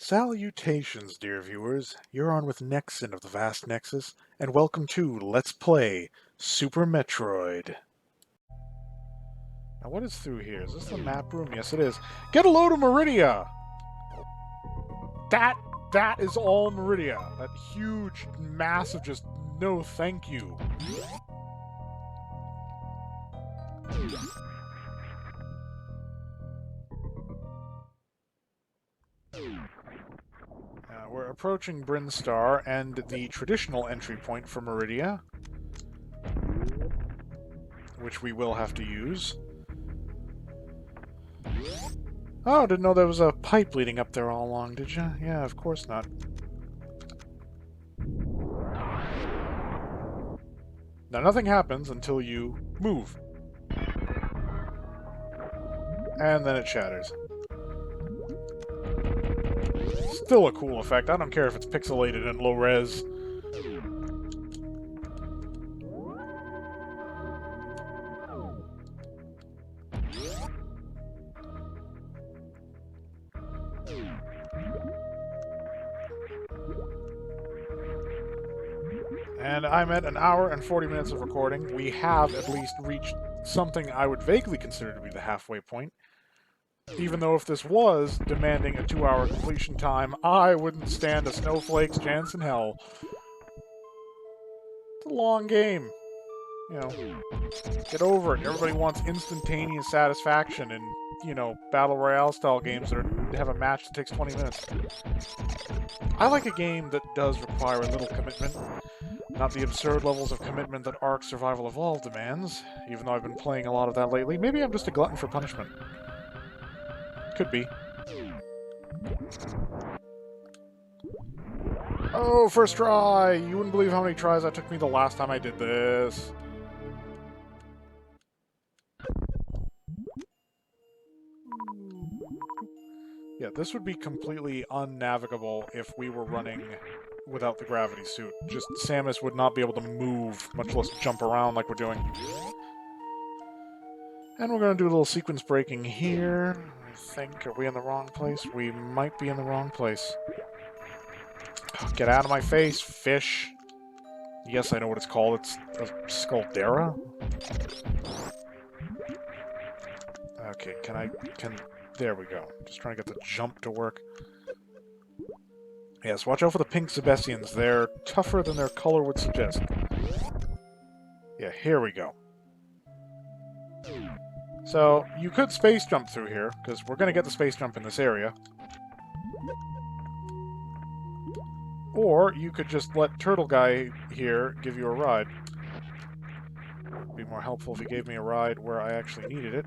Salutations, dear viewers. You're on with NeXeN of the Vast Nexus, and welcome to Let's Play Super Metroid. Now, what is through here? Is this the map room? Yes, it is. Get a load of Maridia! That is all Maridia. That huge, massive, just no thank you. We're approaching Brinstar and the traditional entry point for Maridia, which we will have to use. Oh, didn't know there was a pipe leading up there all along, did you? Yeah, of course not. Now, nothing happens until you move. And then it shatters. Still a cool effect. I don't care if it's pixelated and low res. And I'm at an hour and 40 minutes of recording. We have at least reached something I would vaguely consider to be the halfway point. Even though if this was demanding a 2-hour completion time, I wouldn't stand a snowflake's chance in hell. It's a long game. You know, get over it. Everybody wants instantaneous satisfaction in, you know, Battle Royale style games that have a match that takes 20 minutes. I like a game that does require a little commitment. Not the absurd levels of commitment that Ark Survival Evolved demands, even though I've been playing a lot of that lately. Maybe I'm just a glutton for punishment. Could be. Oh, first try! You wouldn't believe how many tries that took me the last time I did this. Yeah, this would be completely unnavigable if we were running without the gravity suit. Just Samus would not be able to move, much less jump around like we're doing. And we're going to do a little sequence breaking here. I think, are we in the wrong place? We might be in the wrong place. Oh, get out of my face, fish. Yes, I know what it's called. It's a Skuldera? Okay, there we go. Just trying to get the jump to work. Yes, watch out for the pink Sebastians. They're tougher than their color would suggest. Yeah, here we go. So, you could space jump through here, because we're going to get the space jump in this area. Or, you could just let Turtle Guy here give you a ride. It would be more helpful if he gave me a ride where I actually needed it.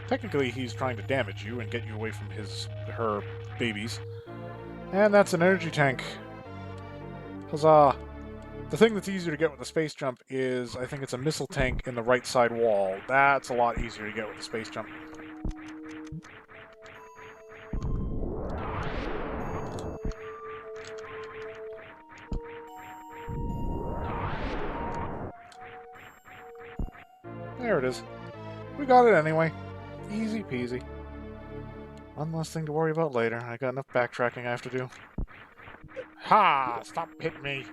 Technically, he's trying to damage you and get you away from her babies. And that's an energy tank. Huzzah! The thing that's easier to get with the space jump is, I think it's a missile tank in the right side wall. That's a lot easier to get with the space jump. There it is. We got it anyway. Easy peasy. One less thing to worry about later. I got enough backtracking I have to do. Ha! Stop hitting me!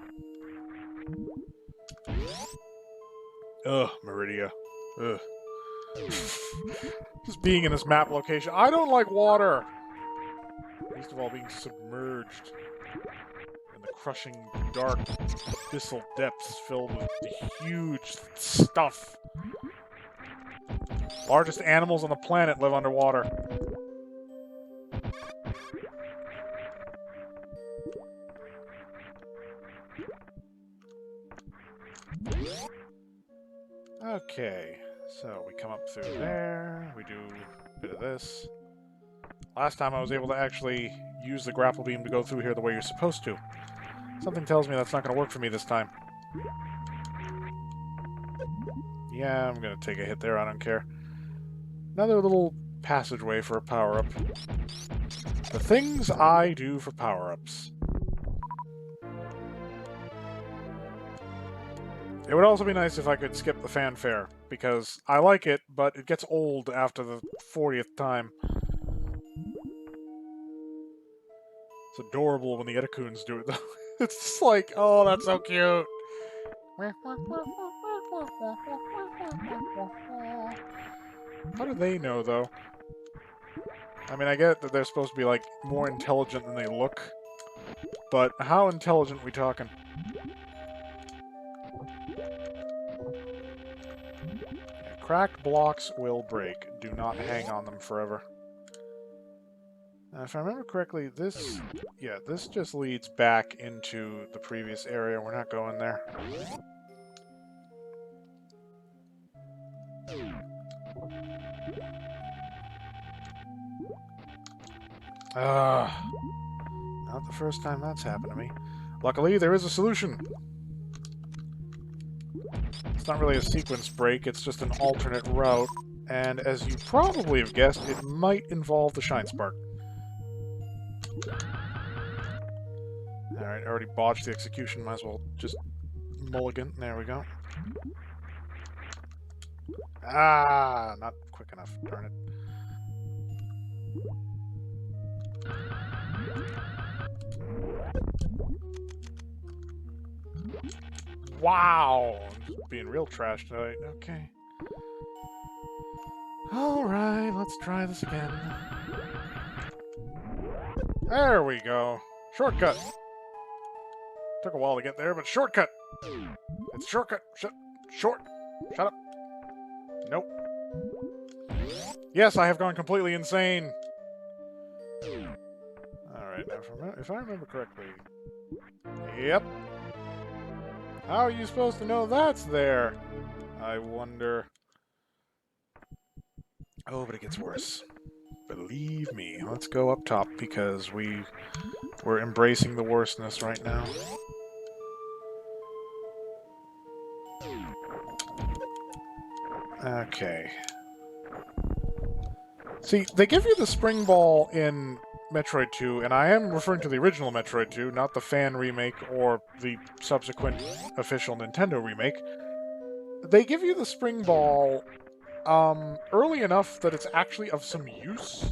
Ugh, Maridia. Ugh. Just being in this map location. I don't like water! Least of all being submerged in the crushing, dark, abyssal depths filled with huge stuff. Largest animals on the planet live underwater. Okay, so we come up through there, we do a bit of this. Last time I was able to actually use the grapple beam to go through here the way you're supposed to. Something tells me that's not going to work for me this time. Yeah, I'm going to take a hit there, I don't care. Another little passageway for a power-up. The things I do for power-ups. It would also be nice if I could skip the fanfare, because I like it, but it gets old after the 40th time. It's adorable when the Edacoons do it, though. It's just like, oh, that's so cute. How do they know, though? I mean, I get that they're supposed to be, like, more intelligent than they look. But how intelligent are we talking? Yeah, cracked blocks will break. Do not hang on them forever. If I remember correctly, this... Yeah, this just leads back into the previous area. We're not going there. Not the first time that's happened to me. Luckily, there is a solution. It's not really a sequence break, it's just an alternate route. And as you probably have guessed, it might involve the Shine Spark. Alright, I already botched the execution, might as well just mulligan. There we go. Ah, not quick enough. Darn it. Wow! I'm just being real trash tonight. Okay. Alright, let's try this again. There we go. Shortcut. Took a while to get there, but shortcut! It's shortcut! Shut up. Nope. Yes, I have gone completely insane! Alright, now if I remember correctly... Yep. How are you supposed to know that's there? I wonder... Oh, but it gets worse. Believe me. Let's go up top, because we're embracing the worstness right now. Okay. See, they give you the spring ball in Metroid 2, and I am referring to the original Metroid 2, not the fan remake or the subsequent official Nintendo remake. They give you the spring ball early enough that it's actually of some use.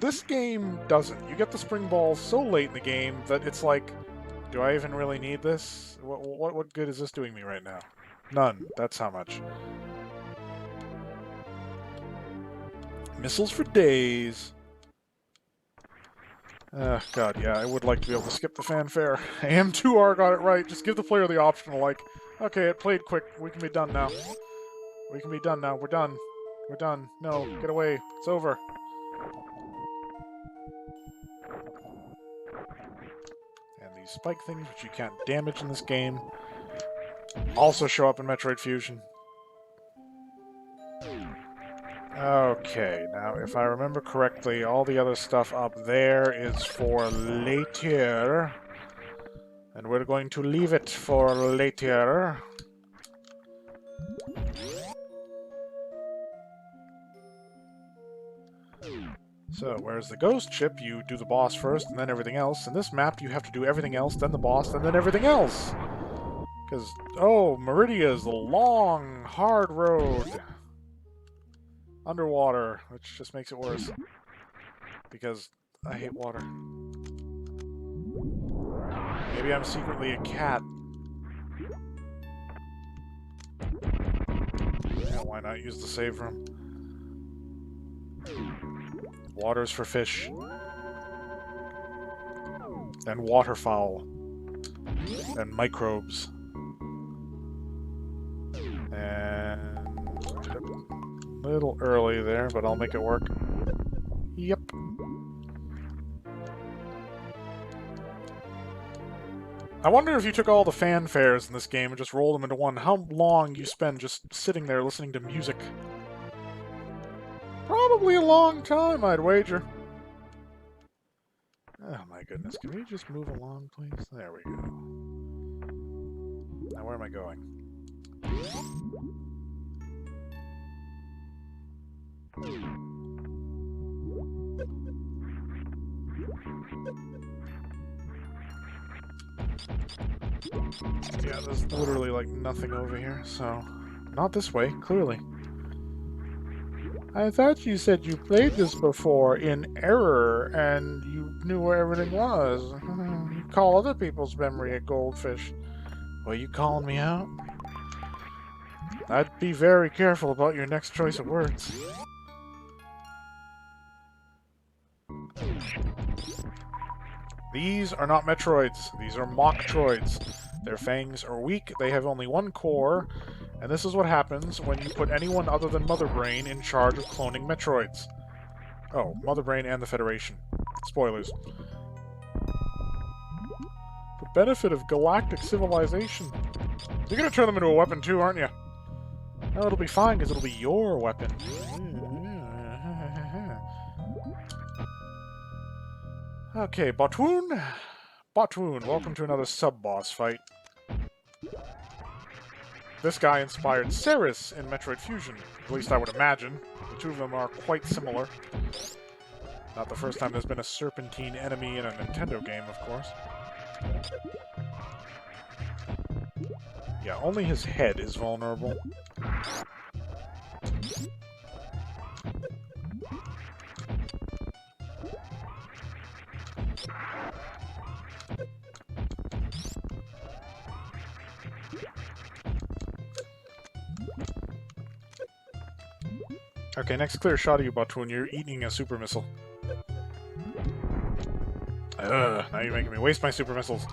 This game doesn't. You get the spring ball so late in the game that it's like, do I even really need this? What good is this doing me right now? None. That's how much. Missiles for days. God, yeah, I would like to be able to skip the fanfare. AM2R got it right. Just give the player the option of, like, okay, it played quick. We can be done now. We can be done now. We're done. We're done. No, get away. It's over. And these spike things, which you can't damage in this game, also show up in Metroid Fusion. Okay, now if I remember correctly, all the other stuff up there is for later. And we're going to leave it for later. So, whereas the ghost ship, you do the boss first and then everything else. In this map, you have to do everything else, then the boss, and then everything else. Because, oh, Maridia is the long, hard road. Underwater, which just makes it worse. Because I hate water. Maybe I'm secretly a cat. Yeah, why not use the save room? Water's for fish. And waterfowl. And microbes. And... a little early there, but I'll make it work. Yep. I wonder if you took all the fanfares in this game and just rolled them into one, how long you spend just sitting there listening to music. Probably a long time, I'd wager. Oh my goodness, can we just move along, please? There we go. Now where am I going? Yeah, there's literally like nothing over here, so... not this way, clearly. I thought you said you played this before in error and you knew where everything was. You call other people's memory a goldfish. Well, you calling me out? I'd be very careful about your next choice of words. These are not Metroids. These are Mock-Troids. Their fangs are weak, they have only one core, and this is what happens when you put anyone other than Mother Brain in charge of cloning Metroids. Oh, Mother Brain and the Federation. Spoilers. The benefit of galactic civilization. You're gonna turn them into a weapon too, aren't you? No, it'll be fine, because it'll be your weapon. Okay, Botwoon. Botwoon, welcome to another sub-boss fight. This guy inspired Ceres in Metroid Fusion. At least I would imagine. The two of them are quite similar. Not the first time there's been a serpentine enemy in a Nintendo game, of course. Yeah, only his head is vulnerable. Okay, next clear shot of you, Botwoon. You're eating a super missile. Ugh, now you're making me waste my super missiles.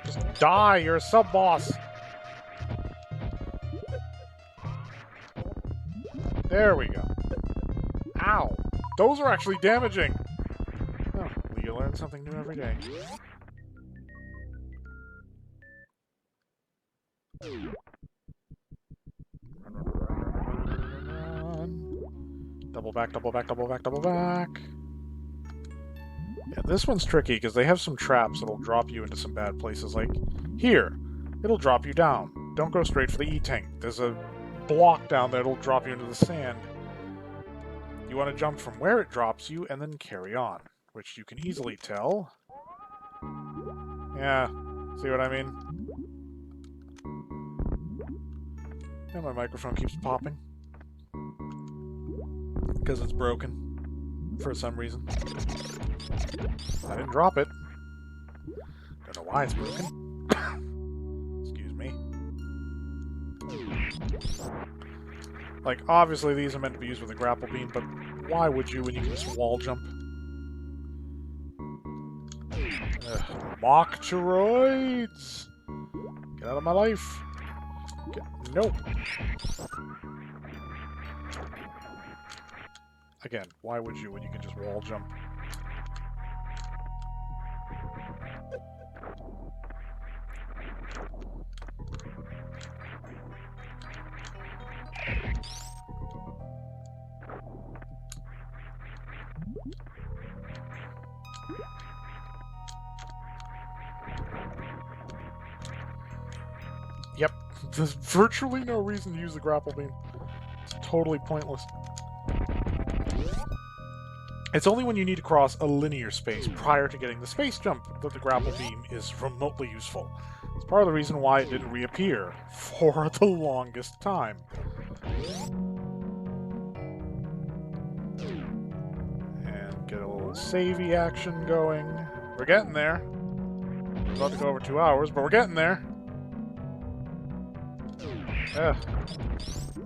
Just die! You're a sub-boss! There we go. Ow! Those are actually damaging! Oh, well, you learn something new every day. Double back, double back, double back, double back. Yeah, this one's tricky because they have some traps that'll drop you into some bad places. Like, here, it'll drop you down. Don't go straight for the E-tank. There's a block down there that'll drop you into the sand. You want to jump from where it drops you and then carry on, which you can easily tell. Yeah, see what I mean? And my microphone keeps popping. Because it's broken. For some reason. I didn't drop it. Don't know why it's broken. Excuse me. Like, obviously these are meant to be used with a grapple beam, but why would you when you can just wall jump? Mock-Troids! Get out of my life! Nope! Again, why would you when you can just wall jump? Yep, there's virtually no reason to use the grapple beam. It's totally pointless. It's only when you need to cross a linear space prior to getting the space jump that the grapple beam is remotely useful. It's part of the reason why it didn't reappear for the longest time. And get a little savey action going. We're getting there. We're about to go over 2 hours, but we're getting there. Ugh.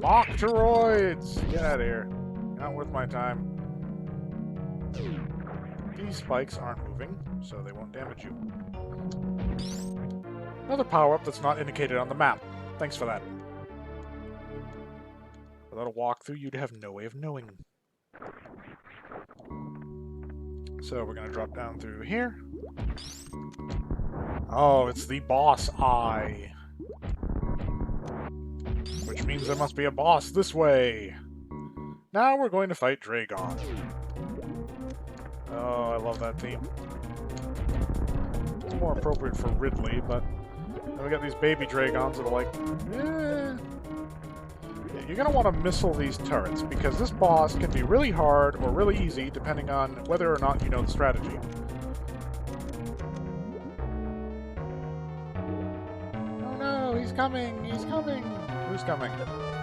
Mock-Troids! Get out of here. You're not worth my time. These spikes aren't moving, so they won't damage you. Another power-up that's not indicated on the map. Thanks for that. Without a walkthrough, you'd have no way of knowing. So we're going to drop down through here. Oh, it's the boss eye. Which means there must be a boss this way. Now we're going to fight Dragon. Oh, I love that theme. It's more appropriate for Ridley, but then we got these baby Dragons that are like, eh. Yeah, you're going to want to missile these turrets, because this boss can be really hard or really easy, depending on whether or not you know the strategy. Oh no, he's coming! He's coming! Who's coming?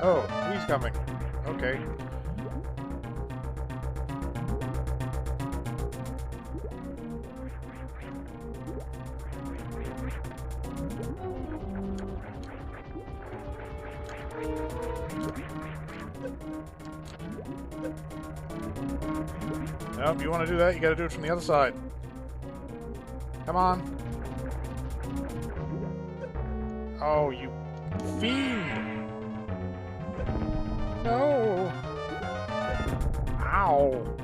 Oh, he's coming. Okay. Nope, you want to do that, you gotta do it from the other side. Come on. Oh, you fiend! No! Ow!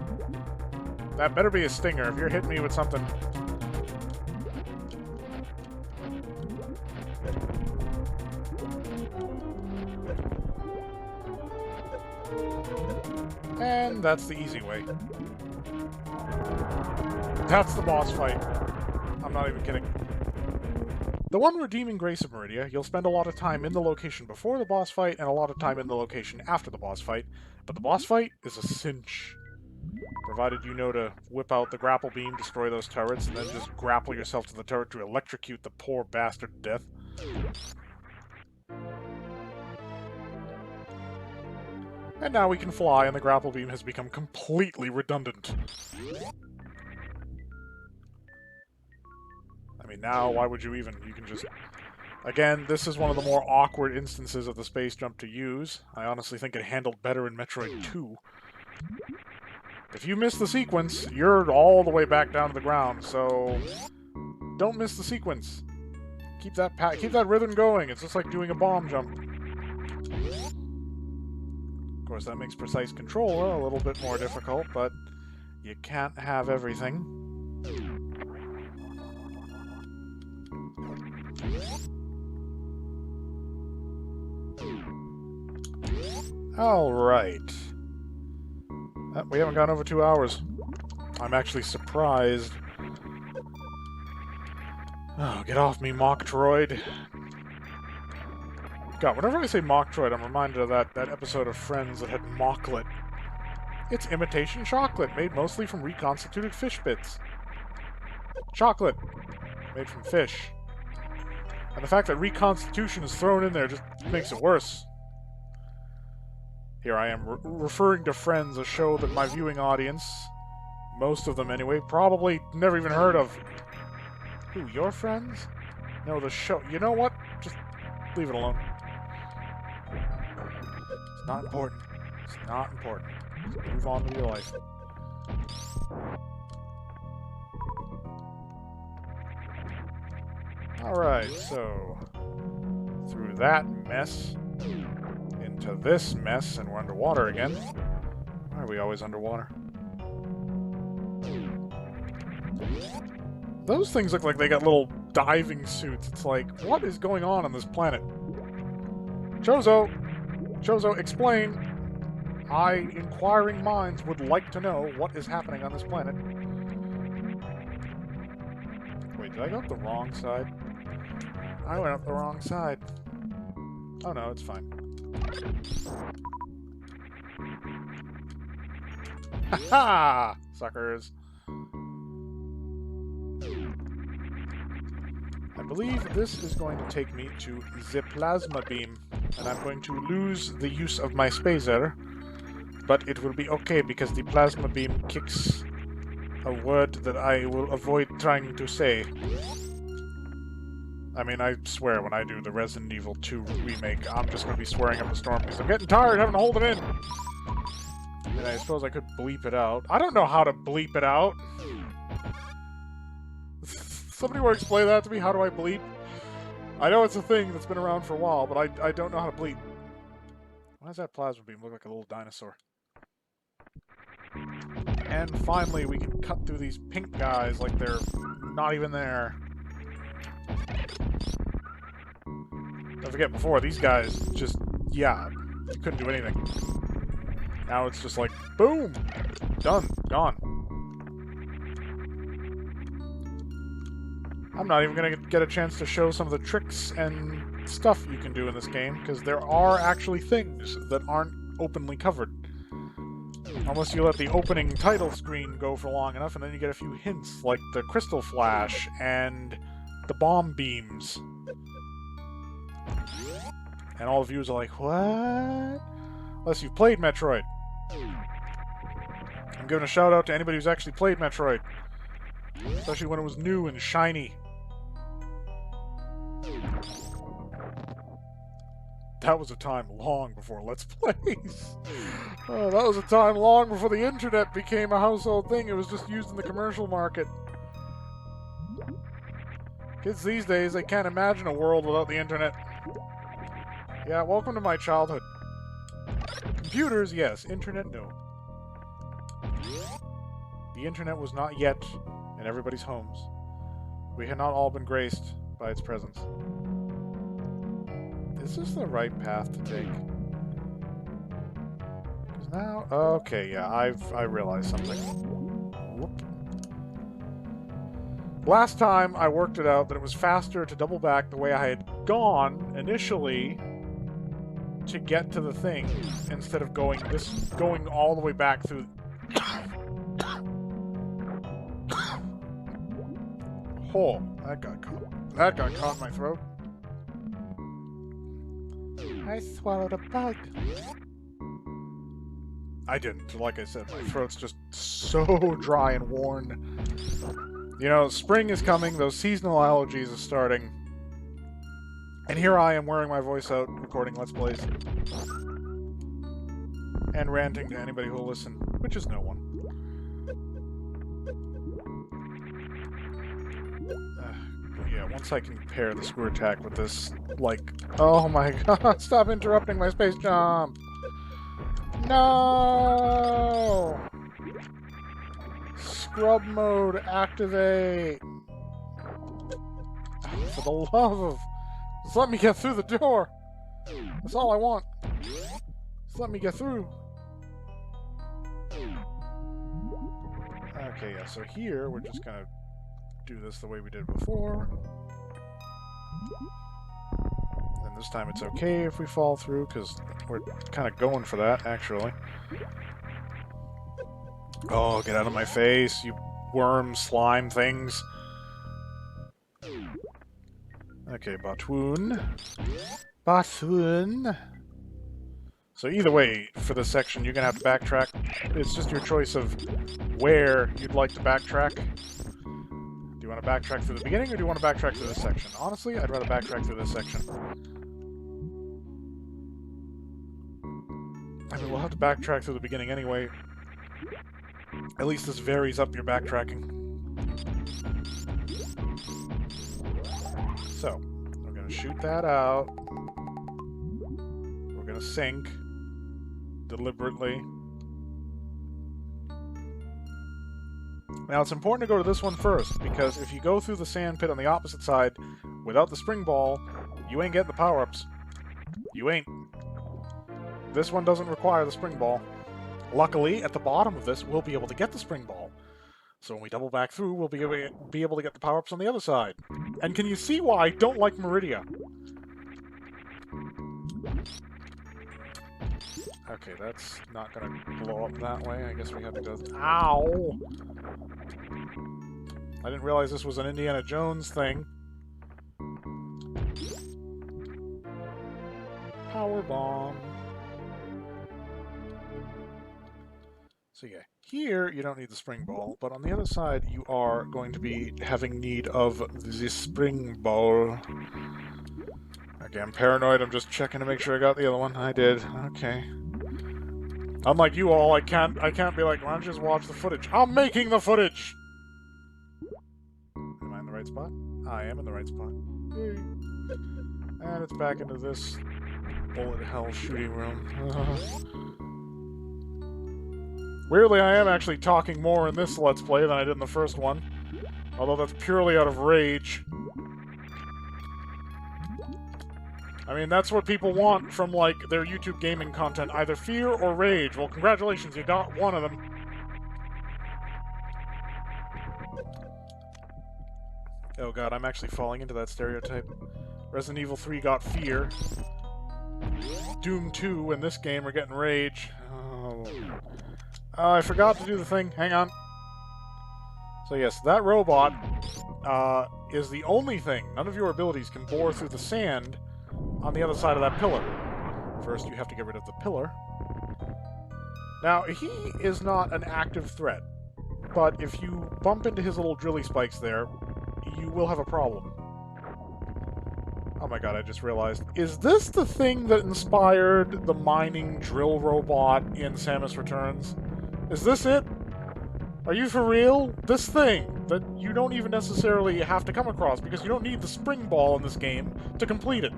That better be a stinger if you're hitting me with something. And that's the easy way. That's the boss fight. I'm not even kidding. The one redeeming grace of Maridia, you'll spend a lot of time in the location before the boss fight and a lot of time in the location after the boss fight, but the boss fight is a cinch. Provided you know to whip out the grapple beam, destroy those turrets, and then just grapple yourself to the turret to electrocute the poor bastard to death. And now we can fly, and the grapple beam has become completely redundant. I mean, now, why would you even? You can just... Again, this is one of the more awkward instances of the space jump to use. I honestly think it handled better in Metroid 2. If you miss the sequence, you're all the way back down to the ground, so... Don't miss the sequence. Keep that rhythm going. It's just like doing a bomb jump. Of course, that makes precise control a little bit more difficult, but you can't have everything. Alright. We haven't gone over 2 hours. I'm actually surprised. Oh, get off me, Metroid. God, whenever I say Metroid, I'm reminded of that episode of Friends that had Mocklet. It's imitation chocolate, made mostly from reconstituted fish bits. Chocolate, made from fish. And the fact that reconstitution is thrown in there just makes it worse. Here I am referring to Friends, a show that my viewing audience, most of them anyway, probably never even heard of. Who, your friends? No, the show. You know what? Just leave it alone. It's not important. It's not important. Just move on with your life. Alright, so... through that mess... into this mess, and we're underwater again. Why are we always underwater? Those things look like they got little diving suits. It's like, what is going on this planet? Chozo! Chozo, explain! Inquiring minds would like to know what is happening on this planet. Wait, did I go up the wrong side? I went up the wrong side. Oh no, it's fine. Ha-ha! Suckers. I believe this is going to take me to the plasma beam, and I'm going to lose the use of my spacer, but it will be okay because the plasma beam kicks a word that I will avoid trying to say. I mean, I swear when I do the Resident Evil 2 remake, I'm just going to be swearing up a storm because I'm getting tired having to hold it in. And I suppose I could bleep it out. I don't know how to bleep it out. Somebody will explain that to me. How do I bleep? I know it's a thing that's been around for a while, but I don't know how to bleep. Why does that plasma beam look like a little dinosaur? And finally, we can cut through these pink guys like they're not even there. Don't forget, before, these guys just, yeah, you couldn't do anything. Now it's just like, boom! Done. Gone. I'm not even gonna get a chance to show some of the tricks and stuff you can do in this game, because there are actually things that aren't openly covered. Unless you let the opening title screen go for long enough, and then you get a few hints, like the crystal flash and the bomb beams. And all the viewers are like, what? Unless you've played Metroid. I'm giving a shout out to anybody who's actually played Metroid. Especially when it was new and shiny. That was a time long before Let's Plays. Oh, that was a time long before the internet became a household thing. It was just used in the commercial market. Kids these days, they can't imagine a world without the internet. Yeah, welcome to my childhood. Computers, yes. Internet, no. The internet was not yet in everybody's homes. We had not all been graced by its presence. Is this the right path to take? Because now... Okay, yeah, I realized something. Whoop. Last time, I worked it out that it was faster to double back the way I had gone initially to get to the thing instead of going all the way back through... Oh, that got caught. That got caught in my throat. I swallowed a bug. I didn't. Like I said, my throat's just so dry and worn. You know, spring is coming, those seasonal allergies are starting. And here I am wearing my voice out, recording Let's Plays. And ranting to anybody who will listen, which is no one. Yeah, once I can pair the screw attack with this, like... Oh my god, stop interrupting my space jump! No! Scrub mode, activate! For the love of... Just let me get through the door! That's all I want. Just let me get through. Okay, yeah, so here, we're just gonna do this the way we did before. And this time it's okay if we fall through, because we're kind of going for that, actually. Oh, get out of my face, you worm slime things. Okay, Batwoon. Batwoon. So either way, for this section, you're going to have to backtrack. It's just your choice of where you'd like to backtrack. Do you want to backtrack through the beginning, or do you want to backtrack through this section? Honestly, I'd rather backtrack through this section. I mean, we'll have to backtrack through the beginning anyway. At least this varies up your backtracking. So, we're going to shoot that out. We're going to sink deliberately. Now, it's important to go to this one first, because if you go through the sand pit on the opposite side without the spring ball, you ain't getting the power-ups. You ain't. This one doesn't require the spring ball. Luckily, at the bottom of this, we'll be able to get the spring ball. So when we double back through, we'll be able to get the power-ups on the other side. And can you see why I don't like Maridia? Okay, that's not gonna blow up that way. I guess we have to go... Ow! I didn't realize this was an Indiana Jones thing. Power bomb. So yeah, here you don't need the spring ball, but on the other side you are going to be having need of the spring ball. Okay, I'm paranoid. I'm just checking to make sure I got the other one. I did. Okay. Unlike you all, I can't be like, why don't you just watch the footage? I'm making the footage! Am I in the right spot? I am in the right spot. Yay. And it's back into this bullet hell shooting room. Weirdly, I am actually talking more in this Let's Play than I did in the first one. Although that's purely out of rage. I mean, that's what people want from, like, their YouTube gaming content. Either fear or rage. Well, congratulations, you got one of them. Oh god, I'm actually falling into that stereotype. Resident Evil 3 got fear. Doom 2 and this game are getting rage. Oh. I forgot to do the thing. Hang on. So yes, that robot is the only thing. None of your abilities can bore through the sand on the other side of that pillar. First, you have to get rid of the pillar. Now, he is not an active threat, but if you bump into his little drilly spikes there, you will have a problem. Oh my god, I just realized. Is this the thing that inspired the mining drill robot in Samus Returns? Is this it? Are you for real? This thing that you don't even necessarily have to come across because you don't need the spring ball in this game to complete it.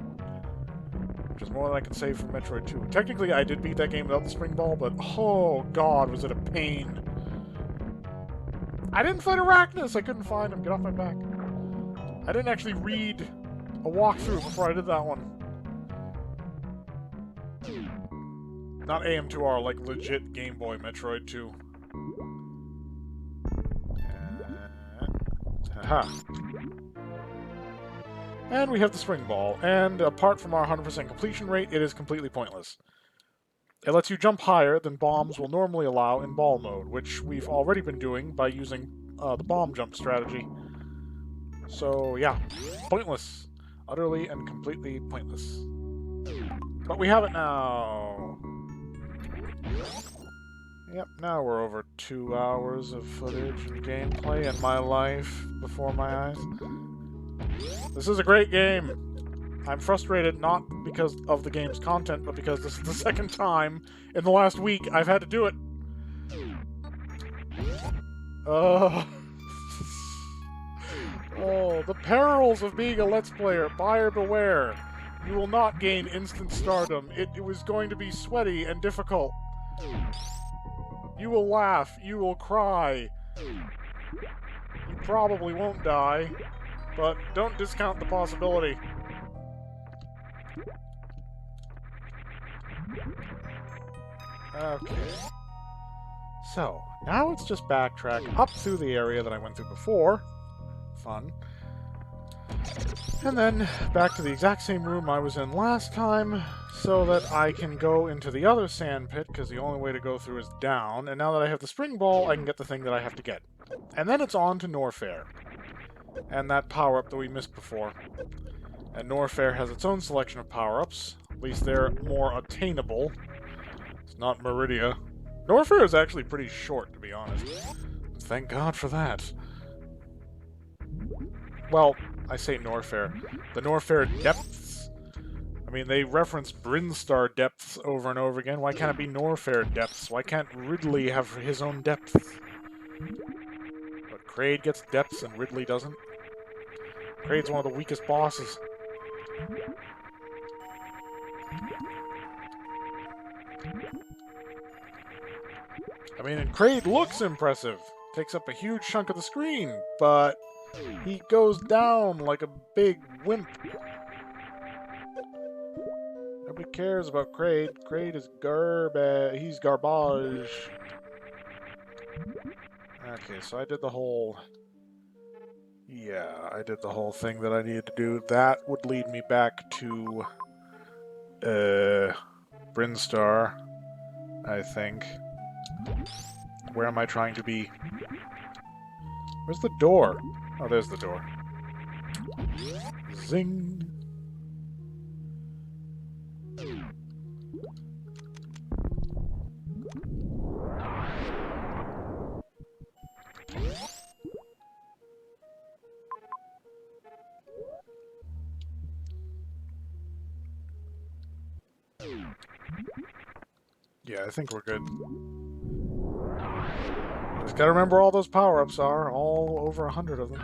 Which is more than I can say for Metroid 2. Technically, I did beat that game without the spring ball, but oh god, was it a pain. I didn't fight Arachnus! I couldn't find him. Get off my back. I didn't actually read a walkthrough before I did that one. Not AM2R, like legit Game Boy Metroid 2. Haha. And we have the spring ball, and apart from our 100% completion rate, it is completely pointless. It lets you jump higher than bombs will normally allow in ball mode, which we've already been doing by using the bomb jump strategy. So yeah, pointless. Utterly and completely pointless. But we have it now. Yep, now we're over 2 hours of footage and gameplay in my life before my eyes. This is a great game. I'm frustrated not because of the game's content, but because this is the second time in the last week I've had to do it. Oh, the perils of being a Let's Player. Buyer beware. You will not gain instant stardom. It was going to be sweaty and difficult. You will laugh. You will cry. You probably won't die, but don't discount the possibility. Okay. So, now it's just backtrack up through the area that I went through before. Fun. And then back to the exact same room I was in last time, so that I can go into the other sand pit, because the only way to go through is down, and now that I have the spring ball, I can get the thing that I have to get. And then it's on to Norfair, and that power-up that we missed before. And Norfair has its own selection of power-ups, at least they're more attainable. It's not Maridia. Norfair is actually pretty short, to be honest. Thank God for that. Well, I say Norfair. The Norfair depths. I mean, they reference Brinstar depths over and over again. Why can't it be Norfair depths? Why can't Ridley have his own depths? But Kraid gets depths and Ridley doesn't. Kraid's one of the weakest bosses. I mean, and Kraid looks impressive. Takes up a huge chunk of the screen, but he goes down like a big wimp. Nobody cares about Kraid. Kraid is garbage. He's garbage. Okay, so I did the whole... Yeah, I did the whole thing that I needed to do. That would lead me back to... Brinstar, I think. Where am I trying to be? Where's the door? Oh, there's the door. Zing! Yeah, I think we're good. Just gotta remember all those power-ups are, all over 100 of them.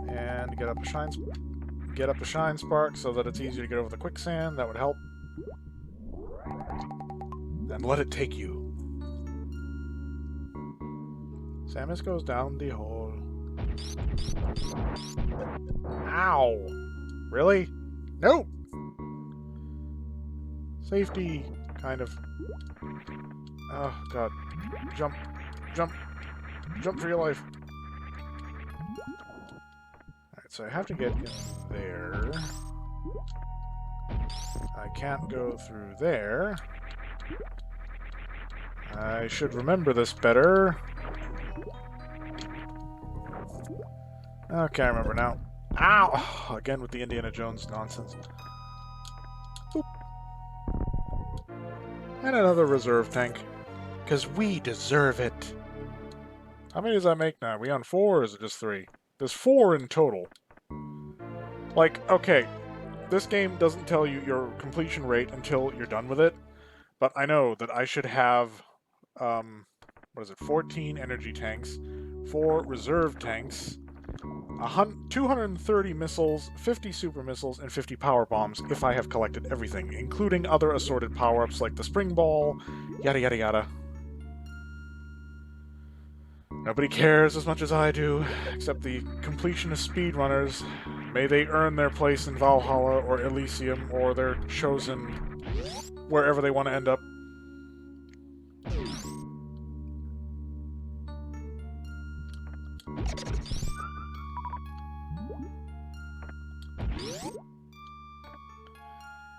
And get up a shine spark so that it's easier to get over the quicksand. That would help. And let it take you. Samus goes down the hole. Ow! Really? Nope! Safety, kind of. Oh, God. Jump. Jump. Jump for your life. Alright, so I have to get in there. I can't go through there. I should remember this better. Okay, I remember now. Ow! Again with the Indiana Jones nonsense. Boop. And another reserve tank. Because we deserve it. How many does that make now? Are we on 4 or is it just 3? There's 4 in total. Like, okay, this game doesn't tell you your completion rate until you're done with it, but I know that I should have, what is it, 14 energy tanks, 4 reserve tanks, 230 missiles, 50 super missiles, and 50 power bombs if I have collected everything, including other assorted power-ups like the spring ball, yada yada yada. Nobody cares as much as I do, except the completionist speedrunners. May they earn their place in Valhalla or Elysium or their chosen wherever they want to end up.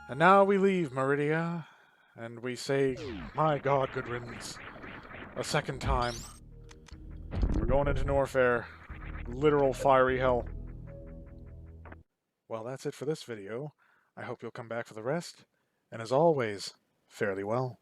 And now we leave Maridia, and we say, my god, good riddance. A second time. We're going into Norfair. Literal fiery hell. Well, that's it for this video. I hope you'll come back for the rest. And as always, fare thee well.